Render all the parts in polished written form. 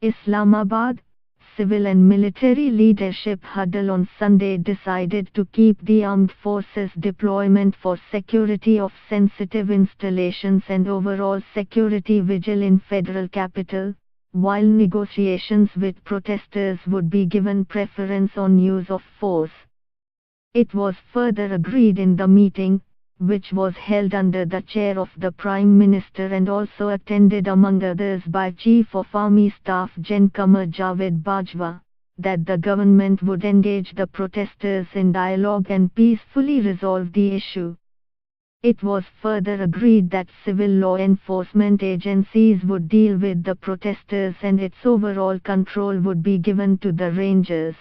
Islamabad, civil and military leadership huddle on Sunday decided to keep the armed forces deployment for security of sensitive installations and overall security vigil in federal capital, while negotiations with protesters would be given preference on use of force. It was further agreed in the meeting, which was held under the chair of the Prime Minister and also attended among others by Chief of Army Staff Gen. Qamar Javed Bajwa, that the government would engage the protesters in dialogue and peacefully resolve the issue. It was further agreed that civil law enforcement agencies would deal with the protesters and its overall control would be given to the rangers.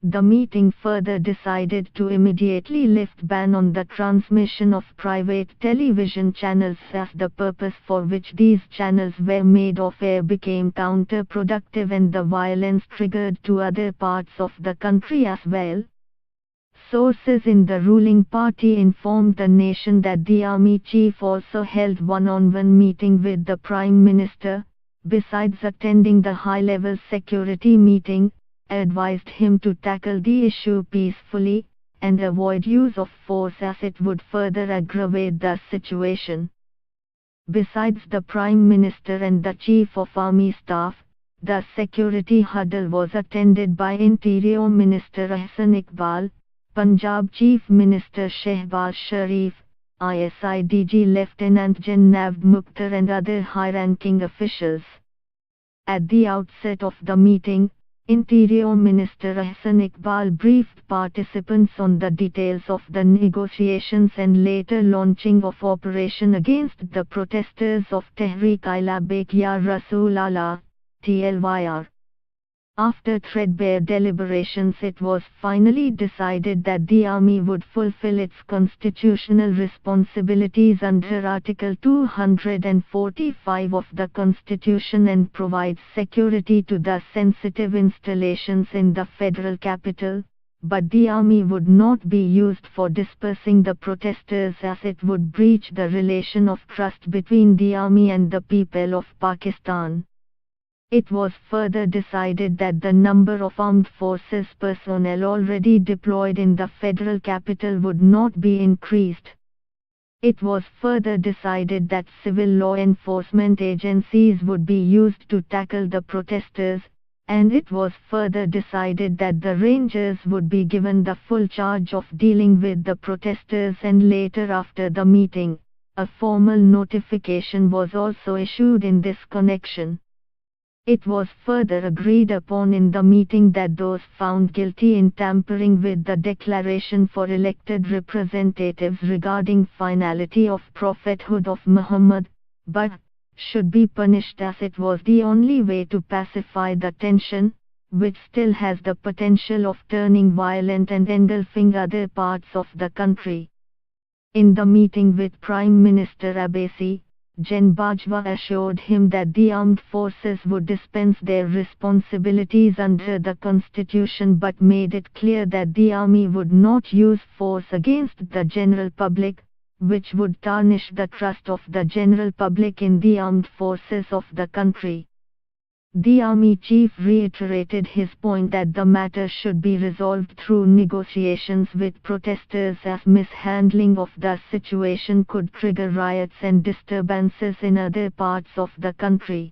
The meeting further decided to immediately lift ban on the transmission of private television channels, as the purpose for which these channels were made off-air became counterproductive and the violence triggered to other parts of the country as well. Sources in the ruling party informed the nation that the army chief also held one-on-one meeting with the Prime Minister, besides attending the high-level security meeting, advised him to tackle the issue peacefully, and avoid use of force as it would further aggravate the situation. Besides the Prime Minister and the Chief of Army Staff, the security huddle was attended by Interior Minister Ahsan Iqbal, Punjab Chief Minister Shehbaz Sharif, ISIDG Lieutenant Gen. Navd Mukhtar and other high-ranking officials. At the outset of the meeting, Interior Minister Ahsan Iqbal briefed participants on the details of the negotiations and later launching of operation against the protesters of Tehreek-i-Labbaik Ya Rasool Allah, TLYR. After threadbare deliberations, it was finally decided that the army would fulfill its constitutional responsibilities under Article 245 of the Constitution and provide security to the sensitive installations in the federal capital, but the army would not be used for dispersing the protesters as it would breach the relation of trust between the army and the people of Pakistan. It was further decided that the number of armed forces personnel already deployed in the federal capital would not be increased. It was further decided that civil law enforcement agencies would be used to tackle the protesters, and it was further decided that the rangers would be given the full charge of dealing with the protesters, and later after the meeting, a formal notification was also issued in this connection. It was further agreed upon in the meeting that those found guilty in tampering with the declaration for elected representatives regarding finality of prophethood of Muhammad, but should be punished, as it was the only way to pacify the tension, which still has the potential of turning violent and engulfing other parts of the country. In the meeting with Prime Minister Abbasi, Gen. Bajwa assured him that the armed forces would dispense their responsibilities under the constitution, but made it clear that the army would not use force against the general public, which would tarnish the trust of the general public in the armed forces of the country. The army chief reiterated his point that the matter should be resolved through negotiations with protesters, as mishandling of the situation could trigger riots and disturbances in other parts of the country.